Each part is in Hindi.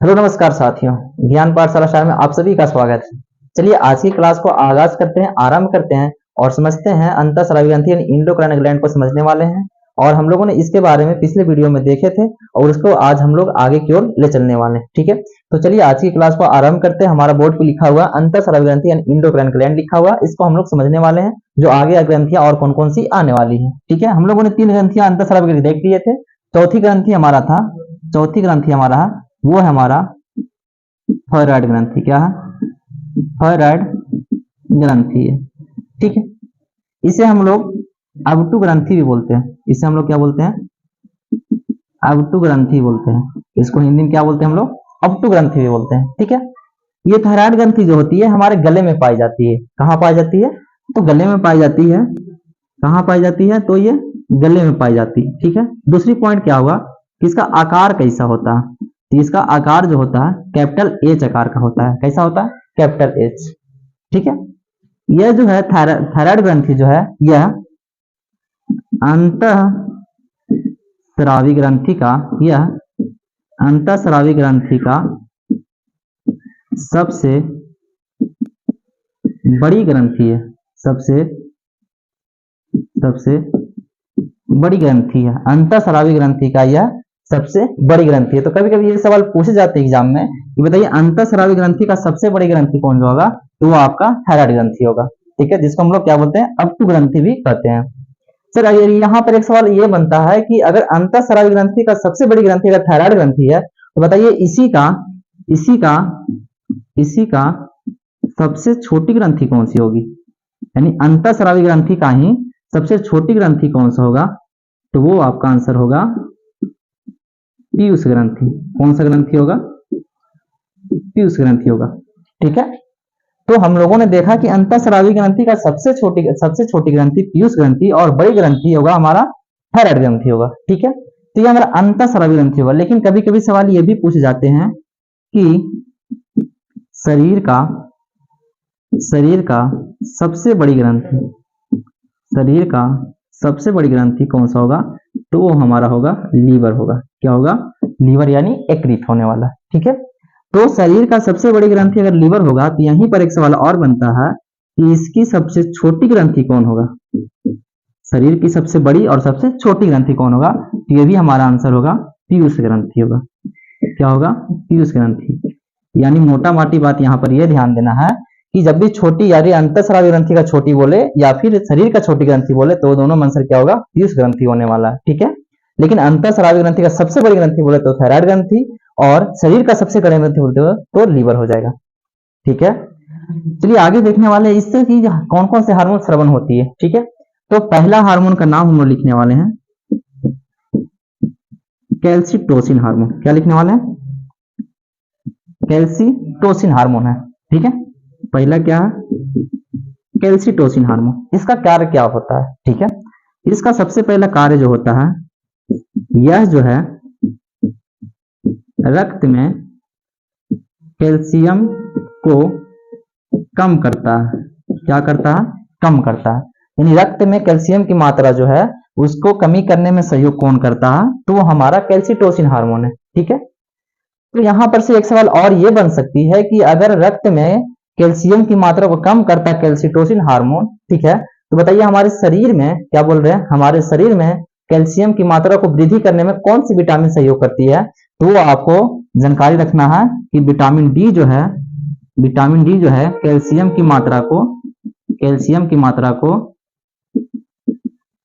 हेलो नमस्कार साथियों, ज्ञान पाठशाला शाला में आप सभी का स्वागत है। चलिए आज की क्लास को आगाज करते हैं, आरंभ करते हैं और समझते हैं अंतःस्रावी ग्रंथि यानी इंडोक्राइन ग्लैंड को समझने वाले हैं। और हम लोगों ने इसके बारे में पिछले वीडियो में देखे थे और उसको आज हम लोग आगे की ओर ले चलने वाले हैं। ठीक है, तो चलिए आज की क्लास को आरंभ करते हैं। हमारा बोर्ड पे लिखा हुआ अंतःस्रावी ग्रंथि यानी इंडोक्राइन ग्लैंड लिखा हुआ, इसको हम लोग समझने वाले हैं जो आगे ग्रंथियां और कौन कौन सी आने वाली है। ठीक है, हम लोगों ने 3 ग्रंथियां अंतःस्रावी देख लिए थे। चौथी ग्रंथि हमारा था, चौथी ग्रंथि हमारा वो है हमारा थायराइड ग्रंथि। क्या है? थायराइड ग्रंथि है। ठीक है, इसे हम लोग अवटु ग्रंथि भी बोलते हैं। इसे हम लोग क्या बोलते हैं? अवटु ग्रंथि बोलते हैं। इसको हिंदी में क्या बोलते हैं हम लोग? अवटु ग्रंथि भी बोलते हैं। ठीक है, ये थायराइड ग्रंथि जो होती है हमारे गले में पाई जाती है। कहाँ पाई जाती है? तो गले में पाई जाती है। कहाँ पाई जाती है? तो ये गले में पाई जाती है। ठीक है, दूसरी पॉइंट क्या होगा कि इसका आकार कैसा होता है? तो इसका आकार जो होता है कैपिटल एच आकार का होता है। कैसा होता है? Capital H. ठीक है, यह जो है थायराइड ग्रंथि जो है यह अंतःस्रावी ग्रंथि का, यह अंतःस्रावी ग्रंथि का सबसे बड़ी ग्रंथि है। सबसे बड़ी ग्रंथि है। अंतःस्रावी ग्रंथि का यह सबसे बड़ी ग्रंथि है। तो कभी कभी ये सवाल पूछे जाते हैं एग्जाम में कि बताइए अंतःस्रावी ग्रंथि का सबसे बड़ी ग्रंथि कौन सा होगा? तो वो आपका थायराइड ग्रंथि होगा। ठीक है, जिसको हम लोग क्या बोलते हैं? अवटु ग्रंथि भी कहते हैं। सर यहाँ पर एक सवाल ये बनता है कि अगर अंतःस्रावी ग्रंथि का सबसे बड़ी ग्रंथि अगर थायराइड ग्रंथि है तो बताइए इसी का सबसे छोटी ग्रंथि कौन सी होगी? यानी अंतःस्रावी ग्रंथि का ही सबसे छोटी ग्रंथि कौन सा होगा? तो वो आपका आंसर होगा पीयूष ग्रंथि। कौन सा ग्रंथि होगा? पीयूष ग्रंथि होगा। ठीक है, तो हम लोगों ने देखा कि अंतःस्रावी ग्रंथि का सबसे छोटी ग्रंथि पीयूष ग्रंथि और बड़ी ग्रंथि होगा हमारा थायराइड ग्रंथि होगा। ठीक है, तो ये हमारा अंतःस्रावी ग्रंथि होगा। लेकिन कभी कभी सवाल ये भी पूछे जाते हैं कि शरीर का सबसे बड़ी ग्रंथि, शरीर का सबसे बड़ी ग्रंथि कौन सा होगा? तो वो हमारा होगा लीवर होगा। क्या होगा? लीवर, यानी यकृत होने वाला। ठीक है, तो शरीर का सबसे बड़ी ग्रंथि अगर लीवर होगा तो यहीं पर एक सवाल और बनता है कि इसकी सबसे छोटी ग्रंथि कौन होगा? शरीर की सबसे बड़ी और सबसे छोटी ग्रंथि कौन होगा? तो ये भी हमारा आंसर होगा पीयूष ग्रंथि होगा। क्या होगा? पीयूष ग्रंथि। यानी मोटा मोटी बात यहाँ पर यह ध्यान देना है कि जब भी छोटी यानी अंतःस्रावी ग्रंथि का छोटी बोले या फिर शरीर का छोटी ग्रंथि बोले तो दोनों में आंसर क्या होगा? पीयूष ग्रंथि होने वाला है। ठीक है, लेकिन अंतःस्रावी ग्रंथि का सबसे बड़ी ग्रंथि बोले तो थायराइड ग्रंथि और शरीर का सबसे बड़ी ग्रंथि बोलते हो तो लीवर हो जाएगा। ठीक है, चलिए आगे देखने वाले हैं इससे कि कौन कौन से हार्मोन स्रवण होती है। ठीक है, तो पहला हार्मोन का नाम हम लोग लिखने वाले हैं कैल्सिटोसिन हार्मोन। क्या लिखने वाले हैं? कैल्सिटोसिन हार्मोन है। ठीक है, पहला क्या है? कैल्सिटोसिन हार्मोन। इसका कार्य क्या होता है? ठीक है, इसका सबसे पहला कार्य जो होता है यह जो है रक्त में कैल्शियम को कम करता है। क्या करता है? कम करता है। यानी रक्त में कैल्शियम की मात्रा जो है उसको कमी करने में सहयोग कौन करता है? तो वो हमारा कैल्सिटोसिन हार्मोन है। ठीक है, तो यहां पर से एक सवाल और ये बन सकती है कि अगर रक्त में कैल्शियम की मात्रा को कम करता है कैल्सिटोसिन हार्मोन, ठीक है, तो बताइए हमारे शरीर में क्या बोल रहे हैं? हमारे शरीर में कैल्शियम की मात्रा को वृद्धि करने में कौन सी विटामिन सहयोग करती है? तो वो आपको जानकारी रखना है कि विटामिन डी जो है कैल्शियम की मात्रा को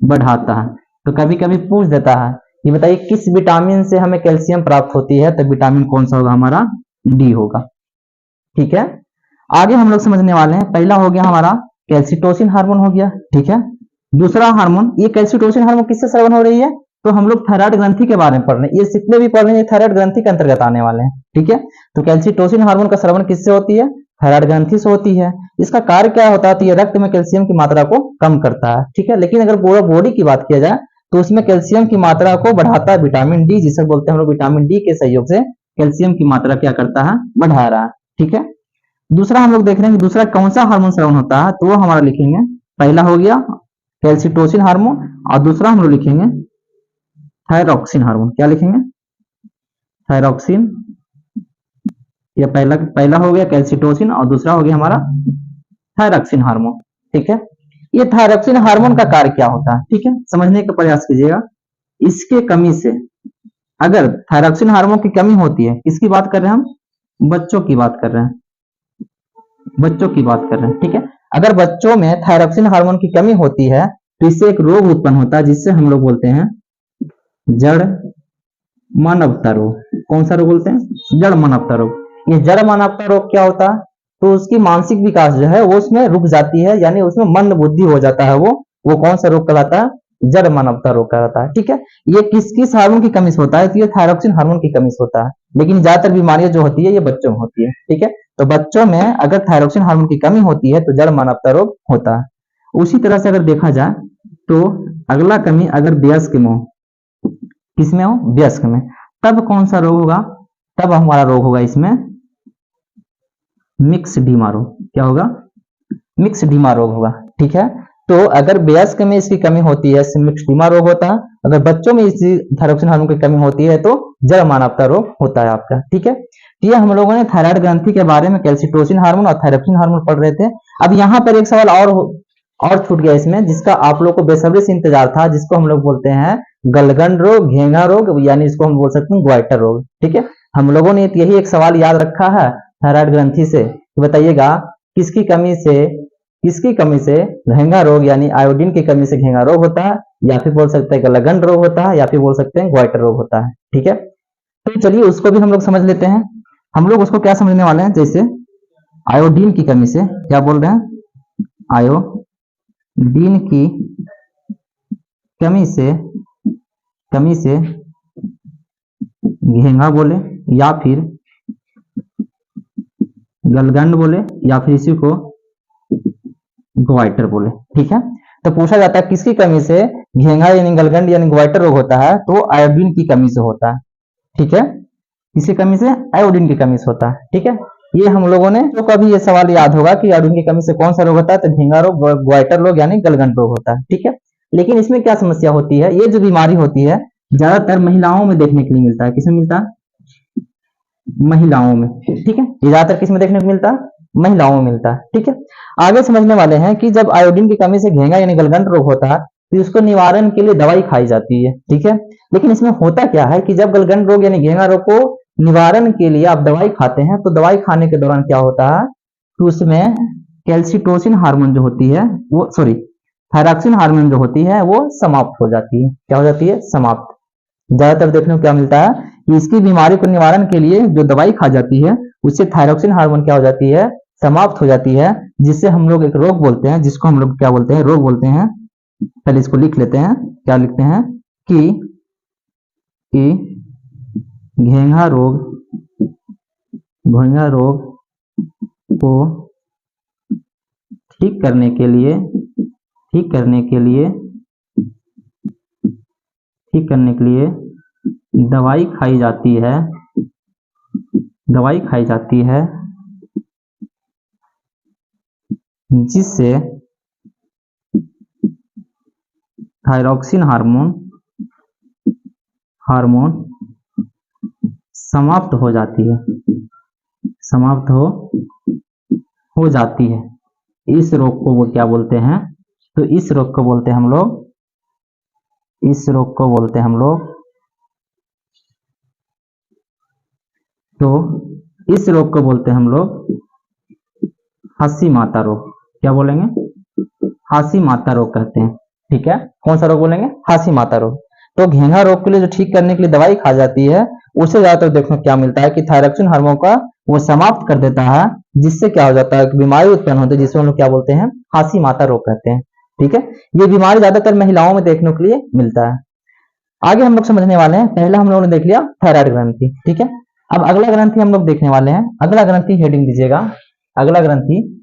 बढ़ाता है। तो कभी कभी पूछ देता है ये बताइए किस विटामिन से हमें कैल्शियम प्राप्त होती है? तो विटामिन कौन सा होगा? हमारा डी होगा। ठीक है, आगे हम लोग समझने वाले हैं। पहला हो गया हमारा कैल्सिटोसिन हार्मोन हो गया। ठीक है, दूसरा हार्मोन, ये कैल्सिटोसिन हार्मोन किससे स्रवण हो रही है? तो हम लोग थायराइड ग्रंथि के बारे में पढ़ रहे हैं। ये जितने भी पढ़ रहे हैं थायराइड ग्रंथि के अंतर्गत आने वाले हैं। ठीक है, तो कैल्सिटोसिन हार्मोन का स्रवण किससे होती है? थायराइड ग्रंथि से होती है। इसका कार्य क्या होता है? तो ये रक्त में कैल्शियम की मात्रा को कम करता है। ठीक है, लेकिन अगर पूरा बॉडी की बात किया जाए तो उसमें कैल्शियम की मात्रा को बढ़ाता है विटामिन डी, जिसे बोलते हैं हम लोग विटामिन डी के सहयोग से कैल्शियम की मात्रा क्या करता है? बढ़ा रहा है। ठीक है, दूसरा हम लोग देख रहे हैं कि दूसरा कौन सा हार्मोन स्रावन होता है? तो वो हमारा लिखेंगे, पहला हो गया कैल्सिटोसिन हार्मोन और दूसरा हम लोग लिखेंगे थायरॉक्सिन हार्मोन। क्या लिखेंगे? थायरॉक्सिन ये पहला पहला हो गया कैल्सिटोसिन और दूसरा हो गया हमारा थायरॉक्सिन हार्मोन। ठीक है, ये थायरॉक्सिन हार्मोन का कार्य क्या होता है, ठीक है, समझने का प्रयास कीजिएगा। इसके कमी से, अगर थायरॉक्सिन हार्मोन की कमी होती है, किसकी बात कर रहे हैं हम, बच्चों की बात कर रहे हैं, बच्चों की बात कर रहे हैं। ठीक है, अगर बच्चों में थायरॉक्सिन हार्मोन की कमी होती है तो इससे एक रोग उत्पन्न होता है जिससे हम लोग बोलते हैं जड़ मानवता रोग। कौन सा रोग बोलते हैं, जड़ मानवता रोग। ये जड़ मानवता रोग क्या होता है, तो उसकी मानसिक विकास जो है वो उसमें रुक जाती है, यानी उसमें मंद बुद्धि हो जाता है। वो कौन सा रोग कहलाता है, जड़ मानवता रोग कहलाता है। ठीक है, ये किस हार्मोन की कमी से होता है, तो ये थायरॉक्सिन हार्मोन की कमी से होता है। लेकिन ज्यादातर बीमारियां जो होती है ये बच्चों में होती है। ठीक है, तो बच्चों में अगर थायरॉक्सिन हार्मोन की कमी होती है तो जड़ मानवता रोग होता है। उसी तरह से अगर देखा जाए तो अगला कमी अगर वयस्क में हो, किसमें हो, वयस्क में, तब कौन सा रोग होगा, तब हमारा रोग होगा इसमें मिक्सडीमा रोग। क्या होगा, मिक्सडीमा रोग होगा। ठीक है, तो अगर वयस्क में इसकी कमी होती है मिक्सडीमा रोग होता है, अगर बच्चों में इसी थायरॉक्सिन हार्मोन की कमी होती है तो जड़ मानवता रोग होता है आपका। ठीक है, ये हम लोगों ने थायराइड ग्रंथि के बारे में कैल्सिटोसिन हार्मोन और थायरॉक्सिन हार्मोन पढ़ रहे थे। अब यहाँ पर एक सवाल और छूट गया इसमें, जिसका आप लोग को बेसब्री से इंतजार था, जिसको हम लोग बोलते हैं गलगंड रोग, घेंगा रोग, यानी इसको हम बोल सकते हैं ग्वाइटर रोग। ठीक है, हम लोगों ने यही एक सवाल याद रखा है थायराइड ग्रंथि से, तो बताइएगा किसकी कमी से घेंगा रोग यानी आयोडीन की कमी से घेंगा रोग होता है, या फिर बोल सकते हैं गलगंड रोग होता है, या फिर बोल सकते हैं ग्वाइटर रोग होता है। ठीक है, तो चलिए उसको भी हम लोग समझ लेते हैं। हम लोग उसको क्या समझने वाले हैं, जैसे आयोडीन की कमी से, क्या बोल रहे हैं, आयोडीन की कमी से घेंगा बोले, या फिर गलगंड बोले, या फिर इसी को ग्वाइटर बोले। ठीक है, तो पूछा जाता है किसकी कमी से घेंगा यानी गलगंड यानी ग्वाइटर रोग होता है, तो आयोडीन की कमी से होता है। ठीक है, किसकी कमी से, आयोडीन की कमी से होता है। ठीक है, ये हम लोगों ने तो कभी ये सवाल याद होगा कि आयोडीन की कमी से कौन सा रोग होता है, तो घेंगा रोग, ग्वाइटर रोग यानी गलगंड रोग होता है। ठीक है, लेकिन इसमें क्या समस्या होती है, ये जो बीमारी होती है ज्यादातर महिलाओं में देखने के लिए मिलता है। किसमें मिलता है, महिलाओं में। ठीक है, ये ज्यादातर किसमें देखने को मिलता है, महिलाओं में मिलता है। ठीक है, आगे समझने वाले हैं कि जब आयोडीन की कमी से घेंगा यानी गलगंड रोग होता है तो उसको निवारण के लिए दवाई खाई जाती है। ठीक है, लेकिन इसमें होता क्या है कि जब गलगंड रोग यानी घेंगा रोग को निवारण के लिए आप दवाई खाते हैं, तो दवाई खाने के दौरान क्या होता है, तो उसमें कैल्सिटोसिन हार्मोन जो होती है वो, सॉरी, थायरॉक्सिन हार्मोन जो होती है वो समाप्त हो जाती है। क्या हो जाती है, समाप्त। ज्यादातर देखने को क्या मिलता है कि इसकी बीमारी को निवारण के लिए जो दवाई खा जाती है उससे थायरॉक्सिन हार्मोन क्या हो जाती है, समाप्त हो जाती है, जिससे हम लोग एक रोग बोलते हैं, जिसको हम लोग क्या बोलते हैं, रोग बोलते हैं। पहले इसको लिख लेते हैं, क्या लिखते हैं कि घेंगा रोग को ठीक करने के लिए दवाई खाई जाती है, जिससे थायरॉक्सिन हार्मोन समाप्त हो जाती है। इस रोग को वो क्या बोलते हैं, तो इस रोग को बोलते हैं हम लोग हासी माता रोग। क्या बोलेंगे, हासी माता रोग कहते हैं। ठीक है, कौन सा रोग बोलेंगे, हासी माता रोग। तो घेंगा रोग के लिए जो ठीक करने के लिए दवाई खा जाती है, उसे ज्यादातर देखने को क्या मिलता है कि थायरॉक्सिन हार्मोन का वो समाप्त कर देता है, जिससे क्या हो जाता है कि बीमारी उत्पन्न होती है, जिसको हम लोग क्या बोलते हैं, हासी माता रोग कहते हैं। ठीक है, ये बीमारी ज्यादातर महिलाओं में देखने के लिए मिलता है। आगे हम लोग समझने वाले हैं, पहला हम लोगों ने देख लिया थायराइड ग्रंथि। ठीक है, अब अगला ग्रंथि हम लोग देखने वाले हैं। अगला ग्रंथि हेडिंग दीजिएगा, अगला ग्रंथि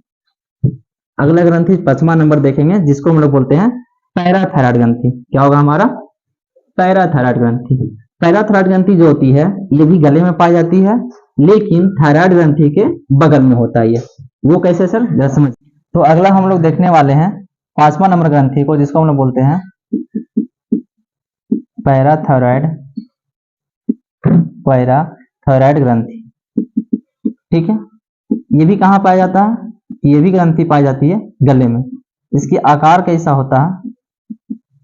5वां नंबर देखेंगे, जिसको हम लोग बोलते हैं पैराथायराइड ग्रंथि। क्या होगा हमारा, पैराथायराइड ग्रंथि। पैराथायराइड ग्रंथि जो होती है ये भी गले में पाई जाती है, लेकिन थायराइड ग्रंथि के बगल में होता है। ये वो कैसे सर, जरा समझ। तो अगला हम लोग देखने वाले हैं 5वां नंबर ग्रंथि को, जिसको हम लोग बोलते हैं पैराथायराइड ग्रंथि। ठीक है। ये भी कहाँ पाया जाता है, ये भी ग्रंथि पाई जाती है गले में। इसकी आकार कैसा होता है,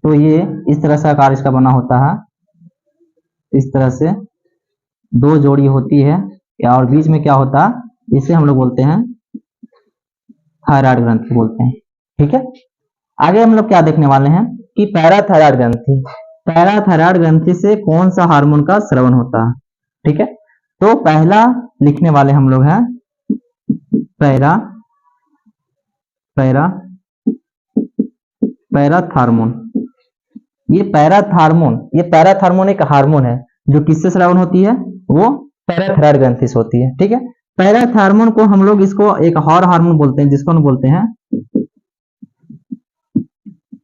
तो ये इस तरह से आकार इसका बना होता है, इस तरह से दो जोड़ी होती है, और बीच में क्या होता है, इसे हम लोग बोलते हैं थायराइड ग्रंथि बोलते हैं। ठीक है, आगे हम लोग क्या देखने वाले हैं कि पैराथायराइड ग्रंथि। पैराथायराइड ग्रंथि से कौन सा हार्मोन का स्रवण होता है। ठीक है, तो पहला लिखने वाले हम लोग हैं पैरा पैरा पैराथार्मोन। ये पैराथार्मोन एक हार्मोन है जो किससे स्रावन होती है, वो पैराथायराइड ग्रंथि से होती है। ठीक है, पैराथार्मोन को हम लोग इसको एक और हार्मोन बोलते हैं, जिसको हम बोलते हैं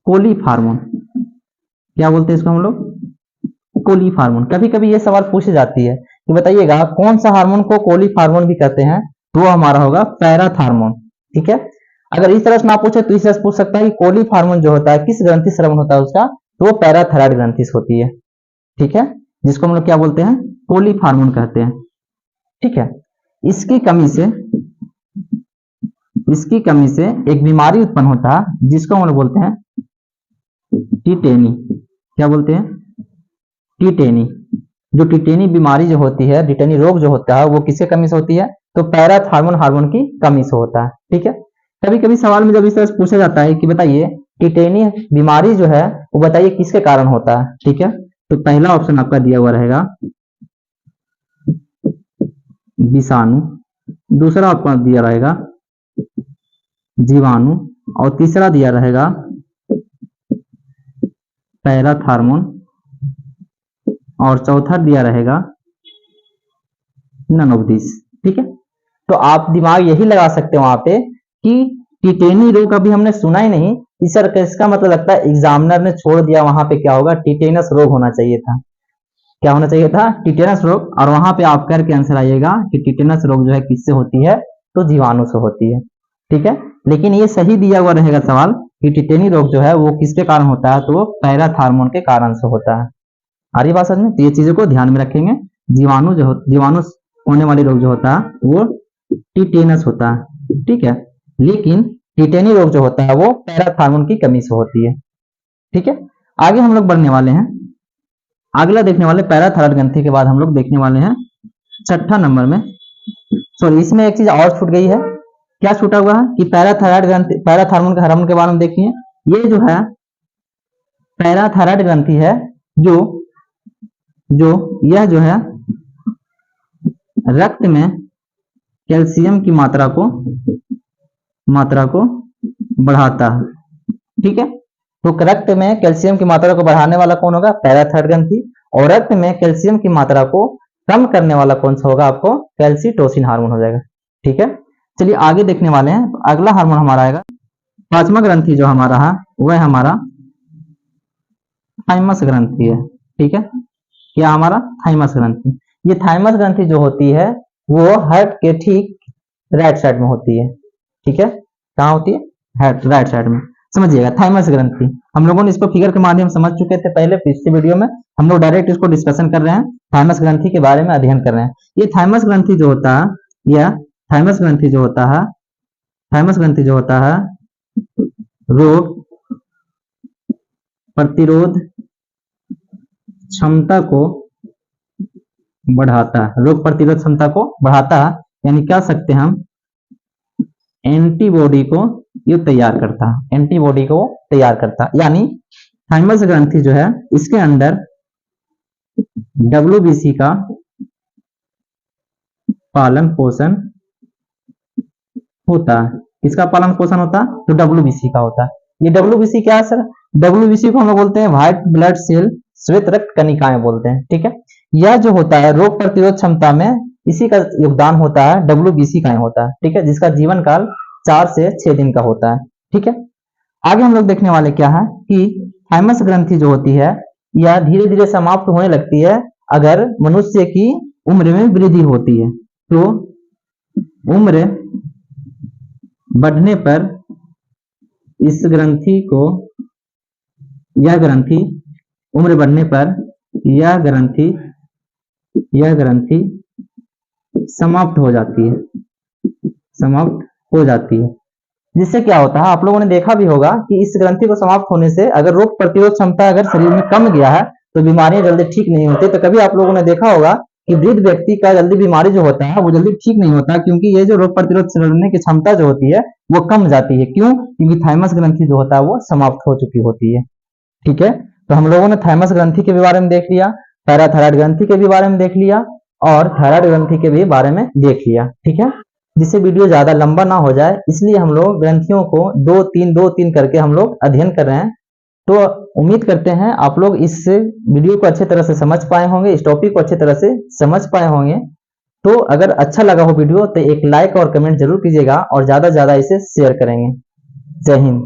कोलिफ हार्मोन। क्या बोलते हैं इसको हम लोग, कोलिफ हार्मोन। कभी कभी ये सवाल पूछी जाती है कि बताइएगा कौन सा हार्मोन को कोलिफ हार्मोन भी कहते हैं, तो वो हमारा होगा पैराथार्मोन। ठीक है, अगर इस तरह से ना पूछे तो इस तरह से पूछ सकता है कि कोलिफ हार्मोन जो होता है किस ग्रंथि से स्रावन होता है उसका, तो वो पैराथायराइड ग्रंथि से होती है। ठीक है, जिसको हम लोग क्या बोलते हैं, कोलिफ हार्मोन कहते हैं। ठीक है, इसकी कमी से एक बीमारी उत्पन्न होता है जिसको हम लोग बोलते हैं टीटेनी। क्या बोलते हैं, टीटेनी। जो टीटेनी बीमारी जो होती है, टीटेनी रोग जो होता है, वो किसके कमी से होती है, तो पैराथार्मोन हार्मोन की कमी से होता है। ठीक है, कभी कभी सवाल में जब इस तरह से पूछा जाता है कि बताइए टीटेनी बीमारी जो है वो बताइए किसके कारण होता है। ठीक है, तो पहला ऑप्शन आपका दिया हुआ रहेगा विषाणु, दूसरा आपका दिया रहेगा जीवाणु, और तीसरा दिया रहेगा पैराथार्मोन, और चौथा दिया रहेगा ननोबदिस। ठीक है, तो आप दिमाग यही लगा सकते हो वहां पे कि टीटेनी रोग अभी हमने सुना ही नहीं, इसका मतलब लगता है एग्जामिनर ने छोड़ दिया, वहां पे क्या होगा, टीटेनस रोग होना चाहिए था। क्या होना चाहिए था, टीटेनस रोग, और वहां पे आप करके आंसर आइएगा कि टीटेनस रोग जो है किससे होती है, तो जीवाणु से होती है। ठीक है, लेकिन ये सही दिया हुआ रहेगा सवाल कि टीटेनी रोग जो है वो किसके कारण होता है, तो वो पैराथार्मोन के कारण से होता है। आ रही बात समझ में, तो ये चीजों को ध्यान में रखेंगे। जीवाणु होने वाली रोग जो होता है वो टीटेनस होता है। ठीक है, लेकिन टीटेनी रोग जो होता है वो पैराथार्मोन की कमी से होती है। ठीक है, आगे हम लोग बढ़ने वाले हैं, अगला देखने वाले पैराथायराइड ग्रंथि के बाद हम लोग देखने वाले हैं छठा नंबर में। सॉरी, इसमें एक चीज और छूट गई है। क्या छूटा हुआ है कि पैराथायराइड ग्रंथि, पैराथार्मोन के हार्मोन के बारे में देखिए। ये जो है पैराथायराइड ग्रंथि है, जो यह जो है रक्त में कैल्शियम की मात्रा को बढ़ाता है। ठीक है, तो रक्त में कैल्शियम की मात्रा को बढ़ाने वाला कौन होगा, पैराथायराइड ग्रंथि, और रक्त में कैल्शियम की मात्रा को कम करने वाला कौन सा होगा, आपको कैल्सीटोसिन हार्मोन हो जाएगा। ठीक है, चलिए आगे देखने वाले हैं। तो अगला हार्मोन हमारा आएगा, पांचवा ग्रंथि जो हमारा है वह हमारा थाइमस ग्रंथि है। ठीक है, क्या हमारा थाइमस ग्रंथि। ये थाइमस ग्रंथि जो होती है वो हार्ट के ठीक राइट साइड में होती है। ठीक है, कहाँ होती है, हार्ट राइट साइड में। समझिएगा थाइमस ग्रंथि, हम लोगों ने इसको फिगर के माध्यम से समझ चुके थे पहले पिछले वीडियो में, हम लोग डायरेक्ट इसको डिस्कशन कर रहे हैं, थाइमस ग्रंथि के बारे में अध्ययन कर रहे हैं। ये थाइमस ग्रंथि जो होता है, यह थाइमस ग्रंथि जो होता है रोग प्रतिरोध क्षमता को बढ़ाता है, रोग प्रतिरोध क्षमता को बढ़ाता है, यानी कह सकते हैं हम एंटीबॉडी को ये तैयार करता है, एंटीबॉडी को तैयार करता है। यानी थाइमस ग्रंथि जो है इसके अंदर डब्ल्यूबीसी का पालन पोषण होता है। किसका पालन पोषण होता है, तो डब्ल्यूबीसी का होता है। ये डब्ल्यूबीसी क्या है सर, डब्ल्यूबीसी को हम लोग बोलते हैं व्हाइट ब्लड सेल, श्वेत रक्त कणिकाएं बोलते हैं। ठीक है, यह जो होता है रोग प्रतिरोध क्षमता में इसी का योगदान होता है, डब्ल्यूबीसी का होता है। ठीक है, जिसका जीवन काल 4 से 6 दिन का होता है। ठीक है, आगे हम लोग देखने वाले क्या है कि थाइमस ग्रंथि जो होती है यह धीरे धीरे समाप्त होने लगती है अगर मनुष्य की उम्र में वृद्धि होती है। तो उम्र बढ़ने पर इस ग्रंथि को, यह ग्रंथि उम्र बढ़ने पर यह ग्रंथि समाप्त हो जाती है, समाप्त हो जाती है। जिससे क्या होता है, आप लोगों ने देखा भी होगा कि इस ग्रंथि को समाप्त होने से अगर रोग प्रतिरोध क्षमता अगर शरीर में कम गया है तो बीमारियां जल्दी ठीक नहीं होती। तो कभी आप लोगों ने देखा होगा कि वृद्ध व्यक्ति का जल्दी बीमारी जो होता है वो जल्दी ठीक नहीं होता, क्योंकि ये जो रोग प्रतिरोध करने की क्षमता जो होती है वो कम जाती है। क्यों? क्योंकि थाइमस ग्रंथि जो होता है वो समाप्त हो चुकी होती है। ठीक है, तो हम लोगों ने थाइमस ग्रंथि के भी बारे में देख लिया, पैराथायराइड ग्रंथि के भी बारे में देख लिया और थायराइड ग्रंथि के भी बारे में देख लिया। ठीक है, जिससे वीडियो ज्यादा लंबा ना हो जाए इसलिए हम लोग ग्रंथियों को दो तीन करके हम लोग अध्ययन कर रहे हैं। तो उम्मीद करते हैं आप लोग इस वीडियो को अच्छे तरह से समझ पाए होंगे, इस टॉपिक को अच्छे तरह से समझ पाए होंगे। तो अगर अच्छा लगा हो वीडियो तो एक लाइक और कमेंट जरूर कीजिएगा और ज्यादा से ज्यादा इसे शेयर करेंगे। जय हिंद।